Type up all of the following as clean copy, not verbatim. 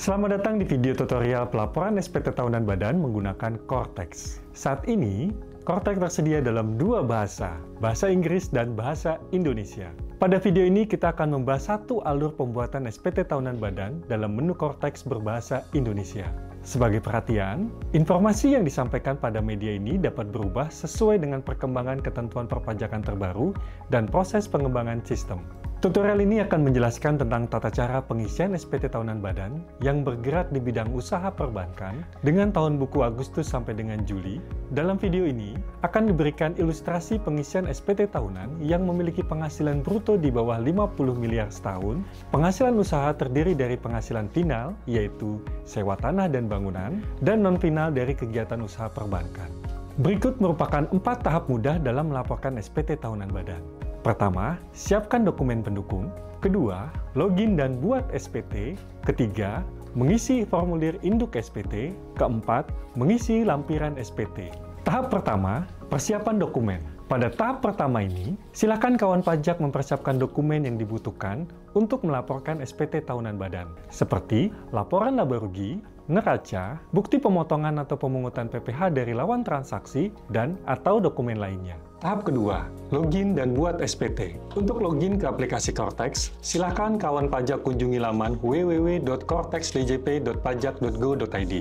Selamat datang di video tutorial pelaporan SPT tahunan badan menggunakan Cortex. Saat ini, Cortex tersedia dalam dua bahasa, bahasa Inggris dan bahasa Indonesia. Pada video ini kita akan membahas satu alur pembuatan SPT tahunan badan dalam menu Cortex berbahasa Indonesia. Sebagai perhatian, informasi yang disampaikan pada media ini dapat berubah sesuai dengan perkembangan ketentuan perpajakan terbaru dan proses pengembangan sistem. Tutorial ini akan menjelaskan tentang tata cara pengisian SPT tahunan badan yang bergerak di bidang usaha perbankan dengan tahun buku Agustus sampai dengan Juli. Dalam video ini akan diberikan ilustrasi pengisian SPT tahunan yang memiliki penghasilan bruto di bawah 50 miliar setahun. Penghasilan usaha terdiri dari penghasilan final, yaitu sewa tanah dan bangunan, dan non-final dari kegiatan usaha perbankan. Berikut merupakan 4 tahap mudah dalam melaporkan SPT tahunan badan. Pertama, siapkan dokumen pendukung. Kedua, login dan buat SPT. Ketiga, mengisi formulir induk SPT. Keempat, mengisi lampiran SPT. Tahap pertama, persiapan dokumen. Pada tahap pertama ini, silakan kawan pajak mempersiapkan dokumen yang dibutuhkan untuk melaporkan SPT tahunan badan, seperti laporan laba rugi, neraca, bukti pemotongan atau pemungutan PPh dari lawan transaksi, dan atau dokumen lainnya. Tahap kedua, login dan buat SPT. Untuk login ke aplikasi Cortex, silakan kawan pajak kunjungi laman www.cortexdjp.pajak.go.id.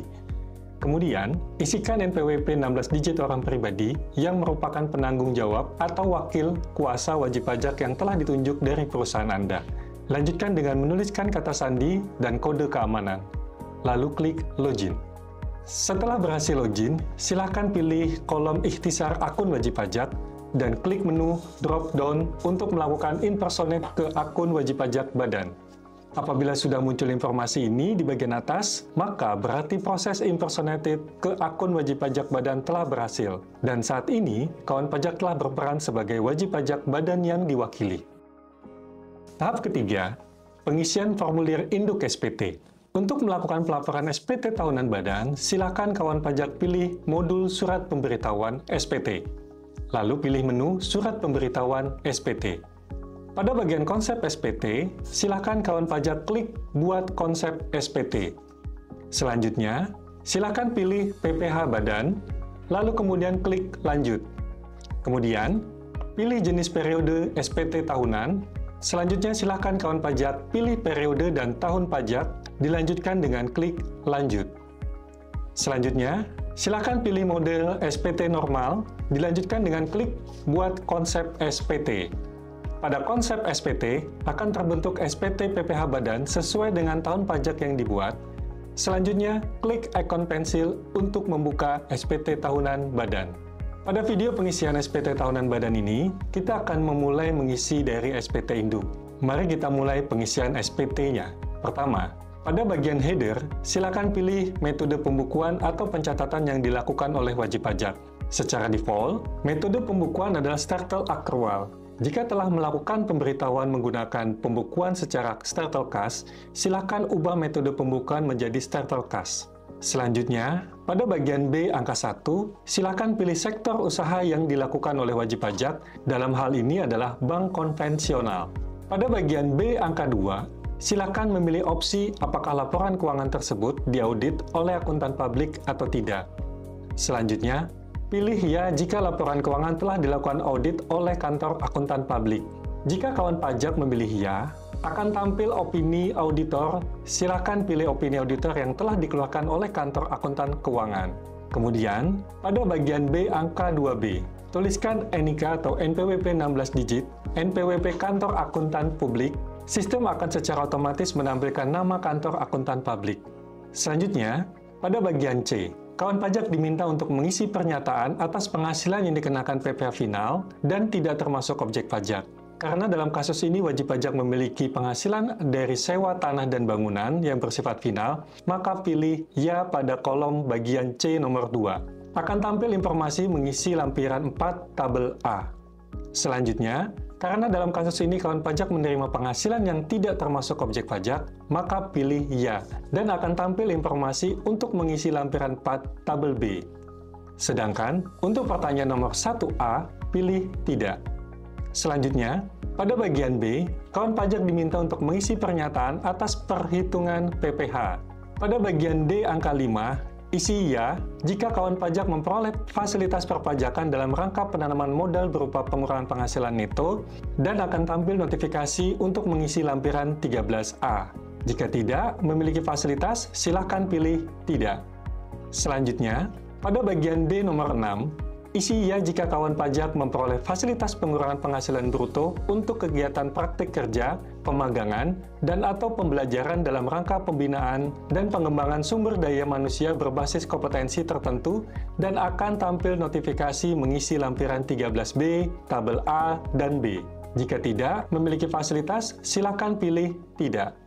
Kemudian, isikan NPWP 16 digit orang pribadi yang merupakan penanggung jawab atau wakil kuasa wajib pajak yang telah ditunjuk dari perusahaan Anda. Lanjutkan dengan menuliskan kata sandi dan kode keamanan. Lalu klik Login. Setelah berhasil login, silakan pilih kolom ikhtisar akun wajib pajak dan klik menu drop-down untuk melakukan impersonate ke akun wajib pajak badan. Apabila sudah muncul informasi ini di bagian atas, maka berarti proses impersonated ke akun wajib pajak badan telah berhasil. Dan saat ini, kawan pajak telah berperan sebagai wajib pajak badan yang diwakili. Tahap ketiga, pengisian formulir induk SPT. Untuk melakukan pelaporan SPT tahunan badan, silakan kawan pajak pilih modul surat pemberitahuan SPT. Lalu pilih menu surat pemberitahuan SPT. Pada bagian konsep SPT, silakan kawan pajak klik buat konsep SPT. Selanjutnya, silakan pilih PPh badan, lalu kemudian klik lanjut. Kemudian, pilih jenis periode SPT tahunan. Selanjutnya, silakan kawan pajak pilih periode dan tahun pajak, dilanjutkan dengan klik lanjut. Selanjutnya, silakan pilih model SPT normal, dilanjutkan dengan klik buat konsep SPT. Pada konsep SPT, akan terbentuk SPT PPh badan sesuai dengan tahun pajak yang dibuat. Selanjutnya, klik ikon pensil untuk membuka SPT tahunan badan. Pada video pengisian SPT tahunan badan ini, kita akan memulai mengisi dari SPT induk. Mari kita mulai pengisian SPT-nya. Pertama, pada bagian header, silakan pilih metode pembukuan atau pencatatan yang dilakukan oleh wajib pajak. Secara default, metode pembukuan adalah startle accrual. Jika telah melakukan pemberitahuan menggunakan pembukuan secara startle cash, silakan ubah metode pembukuan menjadi startle cash. Selanjutnya, pada bagian B angka 1, silakan pilih sektor usaha yang dilakukan oleh wajib pajak, dalam hal ini adalah bank konvensional. Pada bagian B angka 2, silakan memilih opsi apakah laporan keuangan tersebut diaudit oleh akuntan publik atau tidak. Selanjutnya, pilih ya jika laporan keuangan telah dilakukan audit oleh kantor akuntan publik. Jika kawan pajak memilih ya, akan tampil opini auditor. Silakan pilih opini auditor yang telah dikeluarkan oleh kantor akuntan keuangan. Kemudian, pada bagian B angka 2B, tuliskan NIK atau NPWP 16 digit, NPWP kantor akuntan publik. Sistem akan secara otomatis menampilkan nama kantor akuntan publik. Selanjutnya, pada bagian C, kawan pajak diminta untuk mengisi pernyataan atas penghasilan yang dikenakan PPh final dan tidak termasuk objek pajak. Karena dalam kasus ini wajib pajak memiliki penghasilan dari sewa tanah dan bangunan yang bersifat final, maka pilih ya pada kolom bagian C nomor 2. Akan tampil informasi mengisi lampiran 4 tabel A. Selanjutnya, karena dalam kasus ini kawan pajak menerima penghasilan yang tidak termasuk objek pajak, maka pilih ya, dan akan tampil informasi untuk mengisi lampiran 4 tabel B. Sedangkan, untuk pertanyaan nomor 1A, pilih tidak. Selanjutnya, pada bagian B, kawan pajak diminta untuk mengisi pernyataan atas perhitungan PPh. Pada bagian D angka 5, isi ya jika kawan pajak memperoleh fasilitas perpajakan dalam rangka penanaman modal berupa pengurangan penghasilan neto dan akan tampil notifikasi untuk mengisi lampiran 13A. Jika tidak memiliki fasilitas, silakan pilih tidak. Selanjutnya, pada bagian D nomor 6, isi ya jika kawan pajak memperoleh fasilitas pengurangan penghasilan bruto untuk kegiatan praktik kerja, pemagangan, dan atau pembelajaran dalam rangka pembinaan dan pengembangan sumber daya manusia berbasis kompetensi tertentu dan akan tampil notifikasi mengisi lampiran 13B, tabel A, dan B. Jika tidak memiliki fasilitas, silakan pilih tidak.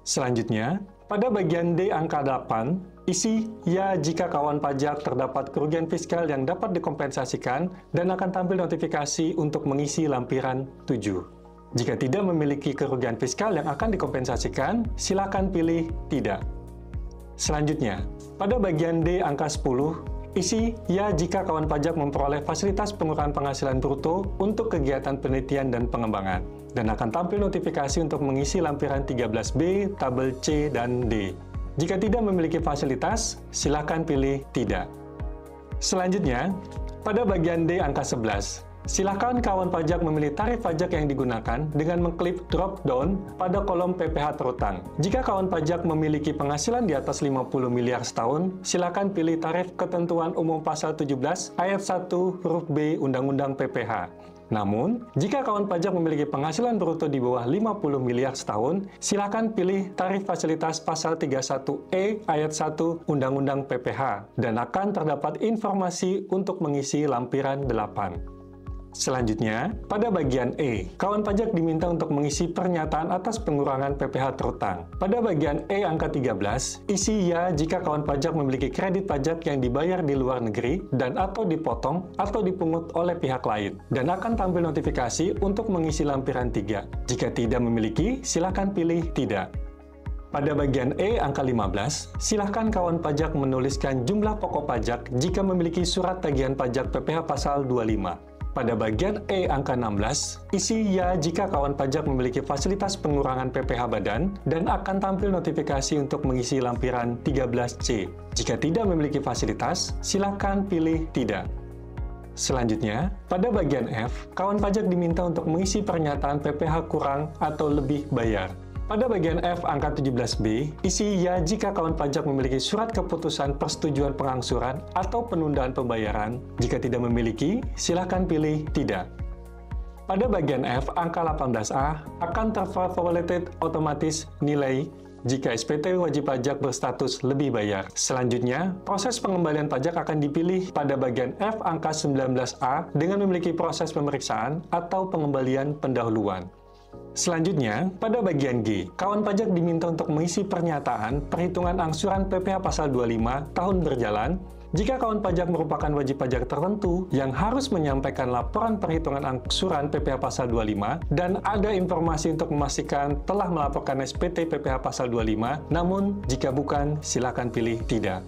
Selanjutnya, pada bagian D angka 8, isi ya jika kawan pajak terdapat kerugian fiskal yang dapat dikompensasikan dan akan tampil notifikasi untuk mengisi lampiran 7. Jika tidak memiliki kerugian fiskal yang akan dikompensasikan, silakan pilih tidak. Selanjutnya, pada bagian D angka 10, isi ya jika kawan pajak memperoleh fasilitas pengurangan penghasilan bruto untuk kegiatan penelitian dan pengembangan, dan akan tampil notifikasi untuk mengisi lampiran 13B, tabel C, dan D. Jika tidak memiliki fasilitas, silakan pilih tidak. Selanjutnya, pada bagian D angka 11, silakan kawan pajak memilih tarif pajak yang digunakan dengan mengklik drop down pada kolom PPh terutang. Jika kawan pajak memiliki penghasilan di atas 50 miliar setahun, silakan pilih tarif ketentuan umum pasal 17 ayat 1 huruf B Undang-Undang PPh. Namun, jika kawan pajak memiliki penghasilan bruto di bawah 50 miliar setahun, silakan pilih tarif fasilitas pasal 31E ayat 1 Undang-Undang PPh dan akan terdapat informasi untuk mengisi lampiran 8. Selanjutnya, pada bagian E, kawan pajak diminta untuk mengisi pernyataan atas pengurangan PPh terutang. Pada bagian E angka 13, isi ya jika kawan pajak memiliki kredit pajak yang dibayar di luar negeri dan atau dipotong atau dipungut oleh pihak lain, dan akan tampil notifikasi untuk mengisi lampiran 3. Jika tidak memiliki, silakan pilih tidak. Pada bagian E angka 15, silakan kawan pajak menuliskan jumlah pokok pajak jika memiliki surat tagihan pajak PPh pasal 25. Pada bagian E angka 16, isi ya jika kawan pajak memiliki fasilitas pengurangan PPh badan dan akan tampil notifikasi untuk mengisi lampiran 13C. Jika tidak memiliki fasilitas, silakan pilih tidak. Selanjutnya, pada bagian F, kawan pajak diminta untuk mengisi pernyataan PPh kurang atau lebih bayar. Pada bagian F angka 17B, isi ya jika kawan pajak memiliki surat keputusan persetujuan pengangsuran atau penundaan pembayaran. Jika tidak memiliki, silakan pilih tidak. Pada bagian F angka 18A akan tervalidate otomatis nilai jika SPT wajib pajak berstatus lebih bayar. Selanjutnya, proses pengembalian pajak akan dipilih pada bagian F angka 19A dengan memiliki proses pemeriksaan atau pengembalian pendahuluan. Selanjutnya, pada bagian G, kawan pajak diminta untuk mengisi pernyataan perhitungan angsuran PPh pasal 25 tahun berjalan jika kawan pajak merupakan wajib pajak tertentu yang harus menyampaikan laporan perhitungan angsuran PPh pasal 25 dan ada informasi untuk memastikan telah melaporkan SPT PPh pasal 25, namun jika bukan, silakan pilih tidak.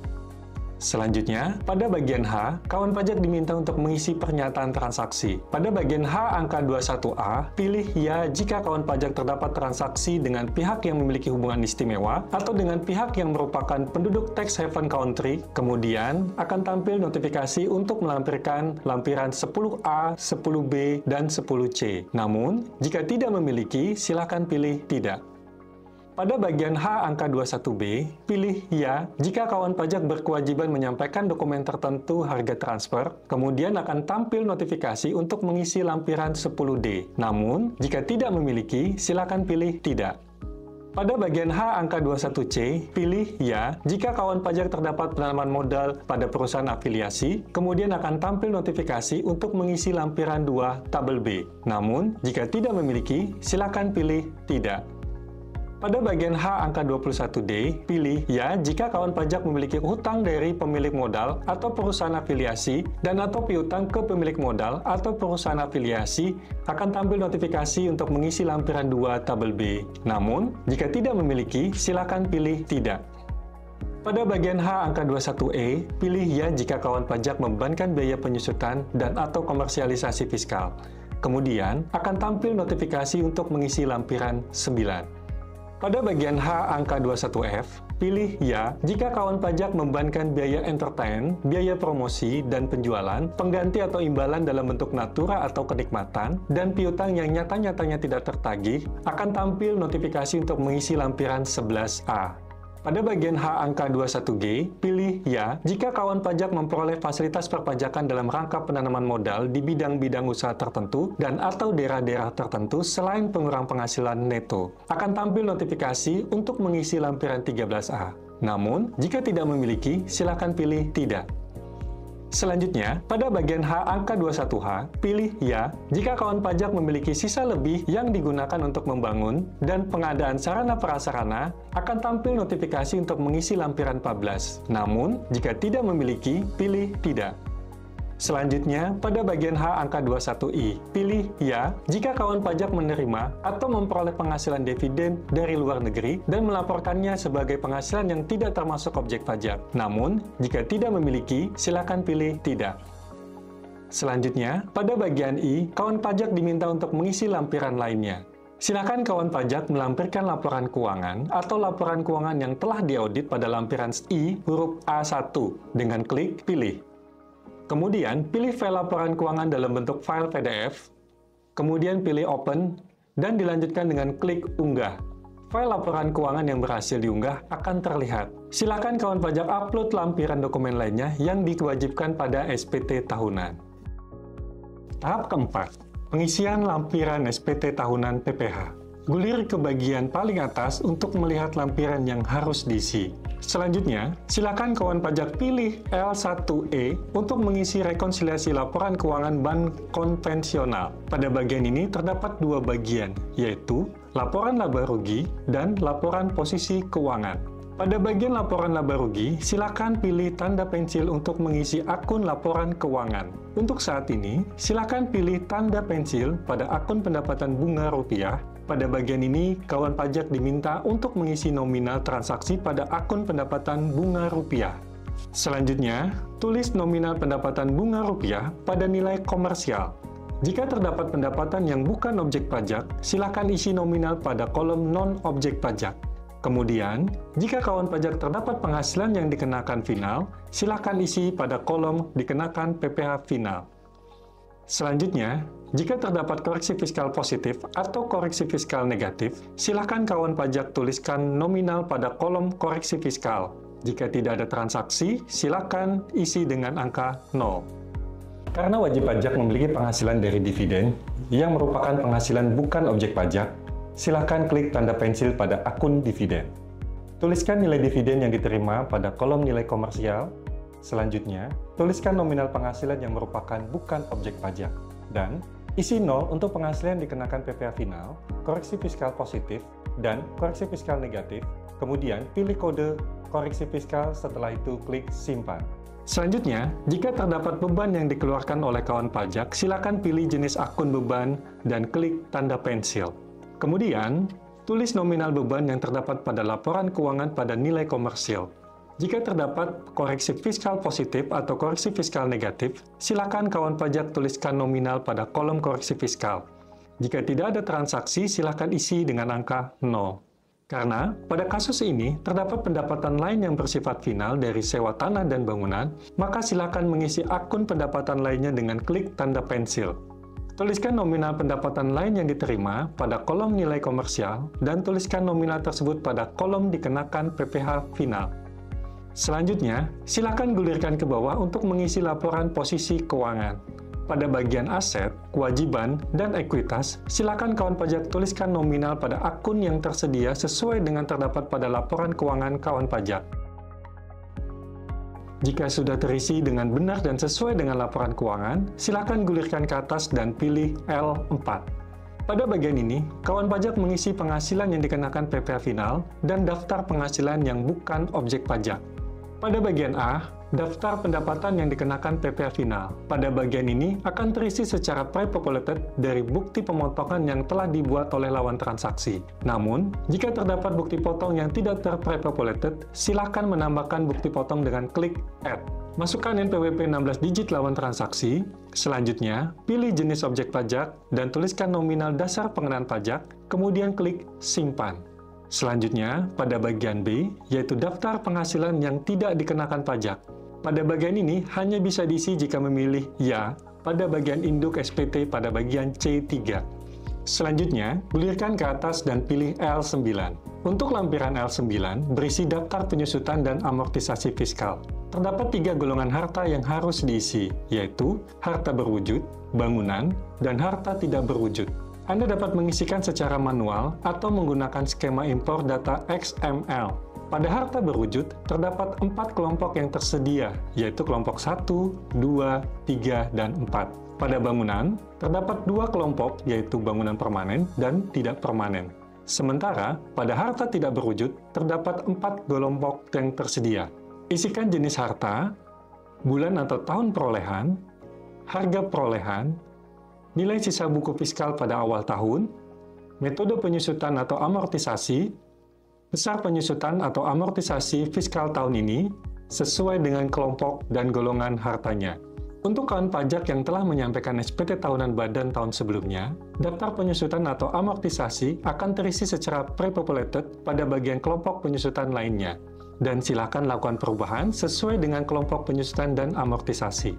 Selanjutnya, pada bagian H, kawan pajak diminta untuk mengisi pernyataan transaksi. Pada bagian H angka 21A, pilih ya jika kawan pajak terdapat transaksi dengan pihak yang memiliki hubungan istimewa atau dengan pihak yang merupakan penduduk tax haven country. Kemudian, akan tampil notifikasi untuk melampirkan lampiran 10A, 10B, dan 10C. Namun, jika tidak memiliki, silakan pilih tidak. Pada bagian H angka 21B, pilih ya jika kawan pajak berkewajiban menyampaikan dokumen tertentu harga transfer, kemudian akan tampil notifikasi untuk mengisi lampiran 10D. Namun, jika tidak memiliki, silakan pilih tidak. Pada bagian H angka 21C, pilih ya jika kawan pajak terdapat penanaman modal pada perusahaan afiliasi, kemudian akan tampil notifikasi untuk mengisi lampiran 2 tabel B. Namun, jika tidak memiliki, silakan pilih tidak. Pada bagian H angka 21D, pilih ya jika kawan pajak memiliki hutang dari pemilik modal atau perusahaan afiliasi dan atau piutang ke pemilik modal atau perusahaan afiliasi akan tampil notifikasi untuk mengisi lampiran 2 tabel B. Namun, jika tidak memiliki, silakan pilih tidak. Pada bagian H angka 21E, pilih ya jika kawan pajak membebankan biaya penyusutan dan atau komersialisasi fiskal. Kemudian, akan tampil notifikasi untuk mengisi lampiran 9. Pada bagian H angka 21F, pilih ya jika kawan pajak membebankan biaya entertain, biaya promosi dan penjualan, pengganti atau imbalan dalam bentuk natura atau kenikmatan, dan piutang yang nyata-nyatanya tidak tertagih, akan tampil notifikasi untuk mengisi lampiran 11A. Pada bagian H angka 21G, pilih ya jika kawan pajak memperoleh fasilitas perpajakan dalam rangka penanaman modal di bidang-bidang usaha tertentu dan atau daerah-daerah tertentu selain pengurang penghasilan neto. Akan tampil notifikasi untuk mengisi lampiran 13A. Namun, jika tidak memiliki, silakan pilih tidak. Selanjutnya, pada bagian H angka 21H, pilih ya jika kawan pajak memiliki sisa lebih yang digunakan untuk membangun dan pengadaan sarana prasarana, akan tampil notifikasi untuk mengisi lampiran 14. Namun, jika tidak memiliki, pilih tidak. Selanjutnya, pada bagian H angka 21I, pilih ya jika kawan pajak menerima atau memperoleh penghasilan dividen dari luar negeri dan melaporkannya sebagai penghasilan yang tidak termasuk objek pajak. Namun, jika tidak memiliki, silakan pilih tidak. Selanjutnya, pada bagian I, kawan pajak diminta untuk mengisi lampiran lainnya. Silakan kawan pajak melampirkan laporan keuangan atau laporan keuangan yang telah diaudit pada lampiran I huruf A1 dengan klik pilih. Kemudian, pilih file laporan keuangan dalam bentuk file PDF, kemudian pilih Open, dan dilanjutkan dengan klik Unggah. File laporan keuangan yang berhasil diunggah akan terlihat. Silakan kawan pajak upload lampiran dokumen lainnya yang diwajibkan pada SPT tahunan. Tahap keempat, pengisian lampiran SPT tahunan PPH. Gulir ke bagian paling atas untuk melihat lampiran yang harus diisi. Selanjutnya, silakan kawan pajak pilih L1E untuk mengisi rekonsiliasi laporan keuangan bank konvensional. Pada bagian ini terdapat dua bagian, yaitu laporan laba rugi dan laporan posisi keuangan. Pada bagian laporan laba rugi, silakan pilih tanda pensil untuk mengisi akun laporan keuangan. Untuk saat ini, silakan pilih tanda pensil pada akun pendapatan bunga rupiah. Pada bagian ini, kawan pajak diminta untuk mengisi nominal transaksi pada akun pendapatan bunga rupiah. Selanjutnya, tulis nominal pendapatan bunga rupiah pada nilai komersial. Jika terdapat pendapatan yang bukan objek pajak, silakan isi nominal pada kolom non-objek pajak. Kemudian, jika kawan pajak terdapat penghasilan yang dikenakan final, silakan isi pada kolom dikenakan PPh final. Selanjutnya, jika terdapat koreksi fiskal positif atau koreksi fiskal negatif, silakan kawan pajak tuliskan nominal pada kolom koreksi fiskal. Jika tidak ada transaksi, silakan isi dengan angka 0. Karena wajib pajak memiliki penghasilan dari dividen yang merupakan penghasilan bukan objek pajak, silakan klik tanda pensil pada akun dividen. Tuliskan nilai dividen yang diterima pada kolom nilai komersial. Selanjutnya, tuliskan nominal penghasilan yang merupakan bukan objek pajak. Dan isi 0 untuk penghasilan dikenakan PPh final, koreksi fiskal positif, dan koreksi fiskal negatif. Kemudian, pilih kode koreksi fiskal, setelah itu klik simpan. Selanjutnya, jika terdapat beban yang dikeluarkan oleh kawan pajak, silakan pilih jenis akun beban dan klik tanda pensil. Kemudian, tulis nominal beban yang terdapat pada laporan keuangan pada nilai komersil. Jika terdapat koreksi fiskal positif atau koreksi fiskal negatif, silakan kawan pajak tuliskan nominal pada kolom koreksi fiskal. Jika tidak ada transaksi, silakan isi dengan angka 0. Karena pada kasus ini terdapat pendapatan lain yang bersifat final dari sewa tanah dan bangunan, maka silakan mengisi akun pendapatan lainnya dengan klik tanda pensil. Tuliskan nominal pendapatan lain yang diterima pada kolom nilai komersial dan tuliskan nominal tersebut pada kolom dikenakan PPh final. Selanjutnya, silakan gulirkan ke bawah untuk mengisi laporan posisi keuangan. Pada bagian aset, kewajiban, dan ekuitas, silakan kawan pajak tuliskan nominal pada akun yang tersedia sesuai dengan terdapat pada laporan keuangan kawan pajak. Jika sudah terisi dengan benar dan sesuai dengan laporan keuangan, silakan gulirkan ke atas dan pilih L4. Pada bagian ini, kawan pajak mengisi penghasilan yang dikenakan PPh final dan daftar penghasilan yang bukan objek pajak. Pada bagian A, daftar pendapatan yang dikenakan PPh final. Pada bagian ini akan terisi secara pre-populated dari bukti pemotongan yang telah dibuat oleh lawan transaksi. Namun, jika terdapat bukti potong yang tidak ter-pre-populated, silakan menambahkan bukti potong dengan klik Add. Masukkan NPWP 16 digit lawan transaksi. Selanjutnya, pilih jenis objek pajak dan tuliskan nominal dasar pengenaan pajak, kemudian klik Simpan. Selanjutnya, pada bagian B, yaitu daftar penghasilan yang tidak dikenakan pajak. Pada bagian ini hanya bisa diisi jika memilih ya pada bagian induk SPT pada bagian C3. Selanjutnya, gulirkan ke atas dan pilih L9. Untuk lampiran L9, berisi daftar penyusutan dan amortisasi fiskal. Terdapat 3 golongan harta yang harus diisi, yaitu harta berwujud, bangunan, dan harta tidak berwujud. Anda dapat mengisikan secara manual atau menggunakan skema impor data XML. Pada harta berwujud, terdapat 4 kelompok yang tersedia, yaitu kelompok 1, 2, 3, dan 4. Pada bangunan, terdapat 2 kelompok, yaitu bangunan permanen dan tidak permanen. Sementara, pada harta tidak berwujud, terdapat 4 kelompok yang tersedia. Isikan jenis harta, bulan atau tahun perolehan, harga perolehan, nilai sisa buku fiskal pada awal tahun, metode penyusutan atau amortisasi, besar penyusutan atau amortisasi fiskal tahun ini, sesuai dengan kelompok dan golongan hartanya. Untuk kawan pajak yang telah menyampaikan SPT tahunan badan tahun sebelumnya, daftar penyusutan atau amortisasi akan terisi secara pre-populated pada bagian kelompok penyusutan lainnya, dan silakan lakukan perubahan sesuai dengan kelompok penyusutan dan amortisasi.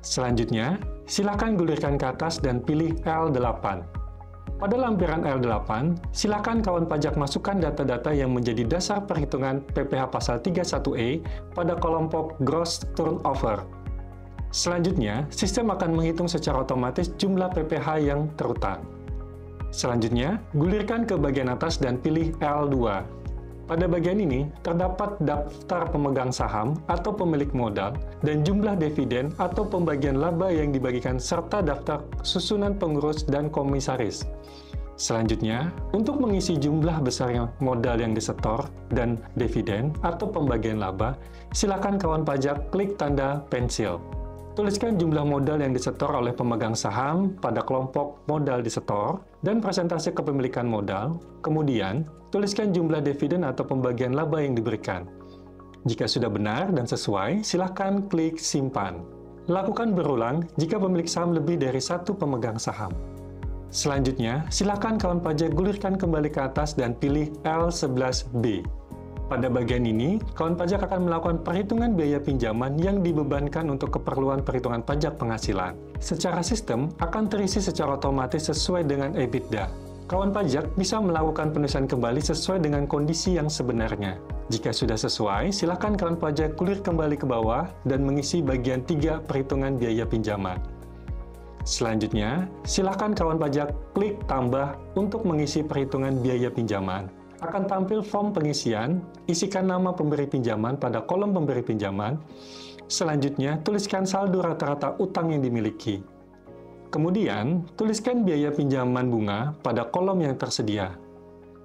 Selanjutnya, silakan gulirkan ke atas dan pilih L8. Pada lampiran L8, silakan kawan pajak masukkan data-data yang menjadi dasar perhitungan PPh pasal 31E pada kelompok Gross Turnover. Selanjutnya, sistem akan menghitung secara otomatis jumlah PPh yang terutang. Selanjutnya, gulirkan ke bagian atas dan pilih L2. Pada bagian ini, terdapat daftar pemegang saham atau pemilik modal dan jumlah dividen atau pembagian laba yang dibagikan serta daftar susunan pengurus dan komisaris. Selanjutnya, untuk mengisi jumlah besar modal yang disetor dan dividen atau pembagian laba, silakan kawan pajak klik tanda pensil. Tuliskan jumlah modal yang disetor oleh pemegang saham pada kelompok modal disetor dan presentase kepemilikan modal. Kemudian, tuliskan jumlah dividen atau pembagian laba yang diberikan. Jika sudah benar dan sesuai, silakan klik simpan. Lakukan berulang jika pemilik saham lebih dari 1 pemegang saham. Selanjutnya, silakan kawan pajak gulirkan kembali ke atas dan pilih L11B. Pada bagian ini, kawan pajak akan melakukan perhitungan biaya pinjaman yang dibebankan untuk keperluan perhitungan pajak penghasilan. Secara sistem, akan terisi secara otomatis sesuai dengan EBITDA. Kawan pajak bisa melakukan penulisan kembali sesuai dengan kondisi yang sebenarnya. Jika sudah sesuai, silakan kawan pajak kulir kembali ke bawah dan mengisi bagian 3 perhitungan biaya pinjaman. Selanjutnya, silakan kawan pajak klik tambah untuk mengisi perhitungan biaya pinjaman. Akan tampil form pengisian, isikan nama pemberi pinjaman pada kolom pemberi pinjaman. Selanjutnya, tuliskan saldo rata-rata utang yang dimiliki. Kemudian, tuliskan biaya pinjaman bunga pada kolom yang tersedia.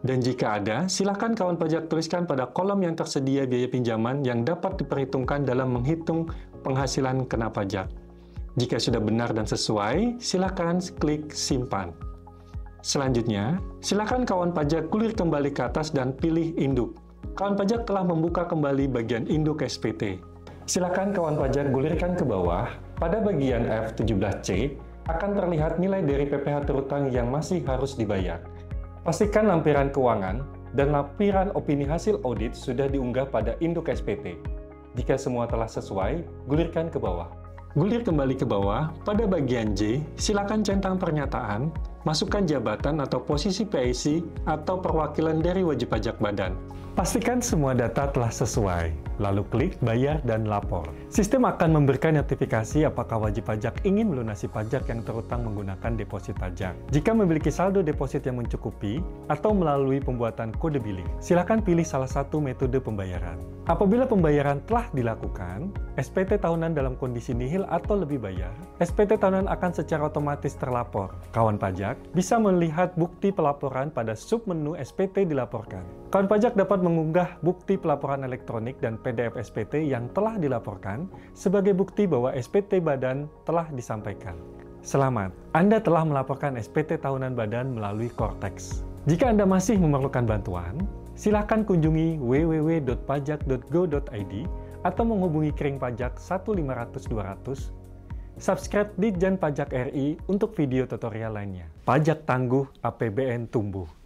Dan jika ada, silakan kawan pajak tuliskan pada kolom yang tersedia biaya pinjaman yang dapat diperhitungkan dalam menghitung penghasilan kena pajak. Jika sudah benar dan sesuai, silakan klik simpan. Selanjutnya, silakan kawan pajak kulir kembali ke atas dan pilih induk. Kawan pajak telah membuka kembali bagian induk SPT. Silakan kawan pajak gulirkan ke bawah. Pada bagian F17C, akan terlihat nilai dari PPh terutang yang masih harus dibayar. Pastikan lampiran keuangan dan lampiran opini hasil audit sudah diunggah pada induk SPT. Jika semua telah sesuai, gulirkan ke bawah. Gulir kembali ke bawah, pada bagian J, silakan centang pernyataan, masukkan jabatan atau posisi PIC atau perwakilan dari wajib pajak badan. Pastikan semua data telah sesuai, lalu klik Bayar dan Lapor. Sistem akan memberikan notifikasi apakah wajib pajak ingin melunasi pajak yang terutang menggunakan deposit pajak. Jika memiliki saldo deposit yang mencukupi atau melalui pembuatan kode billing, silakan pilih salah satu metode pembayaran. Apabila pembayaran telah dilakukan, SPT tahunan dalam kondisi nihil atau lebih bayar, SPT tahunan akan secara otomatis terlapor. Kawan pajak bisa melihat bukti pelaporan pada submenu SPT dilaporkan. Kawan pajak dapat mengunggah bukti pelaporan elektronik dan PDF SPT yang telah dilaporkan sebagai bukti bahwa SPT badan telah disampaikan. Selamat, Anda telah melaporkan SPT tahunan badan melalui Cortex. Jika Anda masih memerlukan bantuan, silakan kunjungi www.pajak.go.id atau menghubungi Kering Pajak 1500200. Subscribe Ditjen Pajak RI untuk video tutorial lainnya. Pajak tangguh, APBN tumbuh.